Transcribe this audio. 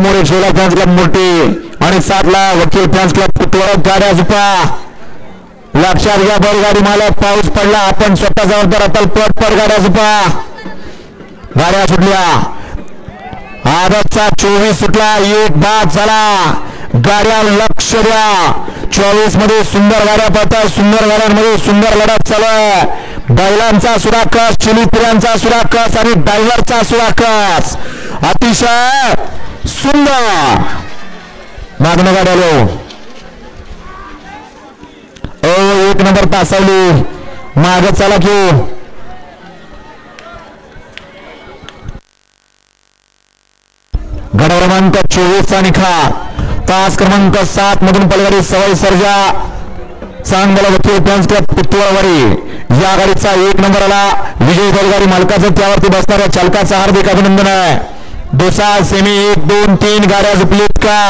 मोरे शेला fans club मोठी आणि 7 ला वकील फॅन्स क्लब पुतवड गाड्या झुपा लक्षात घ्या बैलगाडी मालक पाऊस पडला आपण स्वतः जबाबदार अतल पट गाड्या झुपा गाड्या सुटल्या आदतचा 24 सुटला एक बाद झाला गाड्या लक्ष द्या 24 मध्ये सुंदर गाड्या पळतात सुंदर गाड्यांमध्ये सुंदर लढत चालू आहे बैलांचा सुराकस चिलीपिऱ्यांचा सुराकस आणि ड्रायव्हरचा सुराकस अतिशय सुंदर मागणं गाड्या लो एक नंबर तासावली माग चला की गड क्रमांक 24 चा निखार तास क्रमांक 7 मधून पलगाडी सवाई सर्जा चांगला वकील फॅन्स क्लब पुतवडवाडी या गाडीचा 1 नंबर आला विजय बैलगाडी मालकाचं त्यावरती बसणाऱ्या चालकाचं हार्दिक अभिनंदन आहे दुसरा सेमी 1 2 3 गाड्या झुपलीत का